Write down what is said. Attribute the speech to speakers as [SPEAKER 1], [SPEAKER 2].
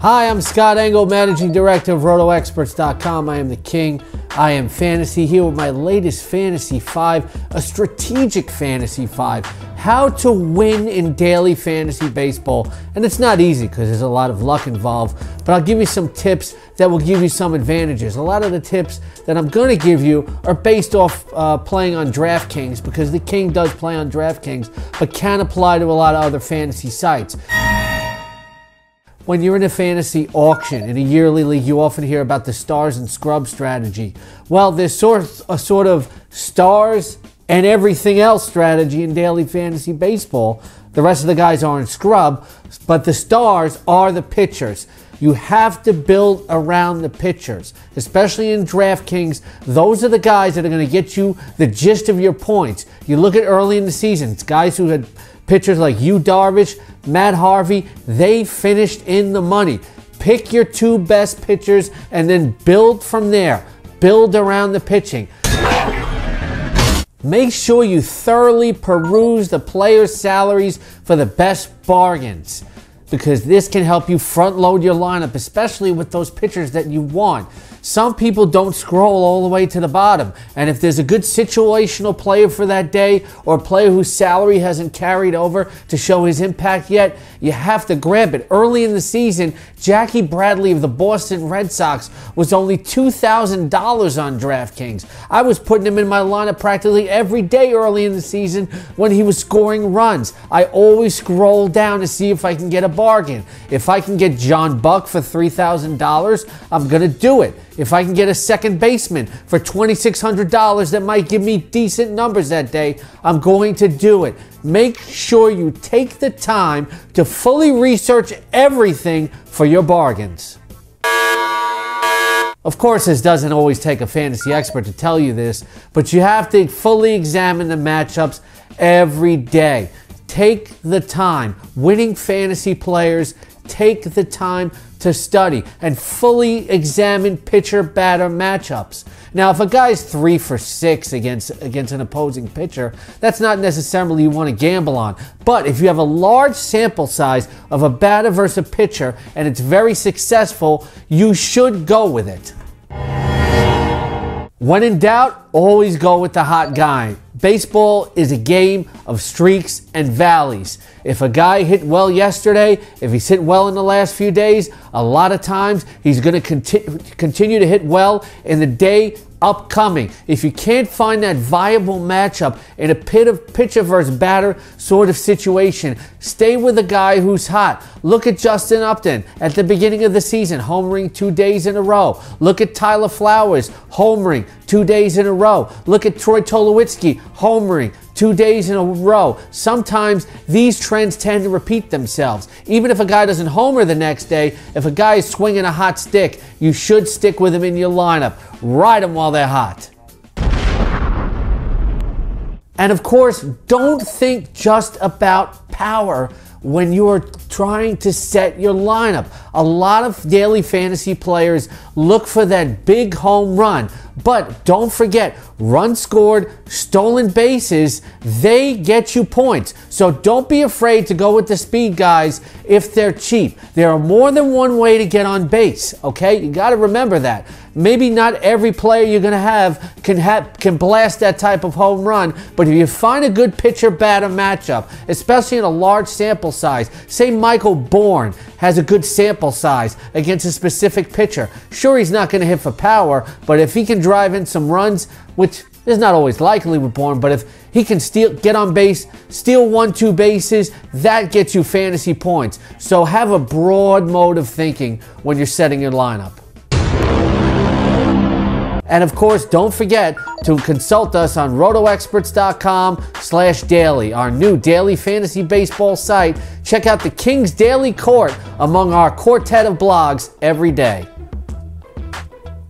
[SPEAKER 1] Hi, I'm Scott Engel, Managing Director of RotoExperts.com. I am the king. I am fantasy, here with my latest Fantasy 5, a strategic Fantasy 5. How to win in daily fantasy baseball. And it's not easy because there's a lot of luck involved, but I'll give you some tips that will give you some advantages. A lot of the tips that I'm going to give you are based off playing on DraftKings, because the king does play on DraftKings, but can apply to a lot of other fantasy sites. When you're in a fantasy auction, in a yearly league, you often hear about the stars and scrub strategy. Well, there's a sort of stars and everything else strategy in daily fantasy baseball. The rest of the guys aren't scrub, but the stars are the pitchers. You have to build around the pitchers, especially in DraftKings. Those are the guys that are going to get you the gist of your points. You look at early in the season, it's guys who had pitchers like Yu Darvish, Matt Harvey, they finished in the money. Pick your two best pitchers and then build from there. Build around the pitching. Make sure you thoroughly peruse the players' salaries for the best bargains, because this can help you front load your lineup, especially with those pitchers that you want. Some people don't scroll all the way to the bottom, and if there's a good situational player for that day, or a player whose salary hasn't carried over to show his impact yet, you have to grab it. Early in the season, Jackie Bradley of the Boston Red Sox was only $2,000 on DraftKings. I was putting him in my lineup practically every day early in the season when he was scoring runs. I always scroll down to see if I can get a bargain. If I can get John Buck for $3,000, I'm going to do it. If I can get a second baseman for $2,600 that might give me decent numbers that day, I'm going to do it. Make sure you take the time to fully research everything for your bargains. Of course, this doesn't always take a fantasy expert to tell you this, but you have to fully examine the matchups every day. Take the time. Winning fantasy players take the time to study and fully examine pitcher-batter matchups. Now, if a guy's 3 for 6 against an opposing pitcher, that's not necessarily you want to gamble on. But if you have a large sample size of a batter versus a pitcher and it's very successful, you should go with it. When in doubt, always go with the hot guy. Baseball is a game of streaks and valleys. If a guy hit well yesterday, if he's hit well in the last few days, a lot of times he's going to continue to hit well in the day upcoming. If you can't find that viable matchup in a pitcher versus batter sort of situation, stay with a guy who's hot. Look at Justin Upton at the beginning of the season, homering 2 days in a row. Look at Tyler Flowers, homering 2 days in a row. Look at Troy Tulowitzki, homering 2 days in a row. Sometimes these trends tend to repeat themselves. Even if a guy doesn't homer the next day, if a guy is swinging a hot stick, you should stick with him in your lineup. Ride them while they're hot. And of course, don't think just about power when you are trying to set your lineup. A lot of daily fantasy players look for that big home run. But don't forget, runs scored, stolen bases, they get you points. So don't be afraid to go with the speed guys if they're cheap. There are more than one way to get on base, okay? You got to remember that. Maybe not every player you're going to have can blast that type of home run, but if you find a good pitcher-batter matchup, especially in a large sample size, say Michael Bourne has a good sample size against a specific pitcher. Sure, he's not going to hit for power, but if he can drive in some runs, which is not always likely with Bourne, but if he can get on base, steal 1-2 bases, that gets you fantasy points. So have a broad mode of thinking when you're setting your lineup. And of course, don't forget to consult us on RotoExperts.com/daily, our new daily fantasy baseball site. Check out the King's Daily Court among our quartet of blogs every day.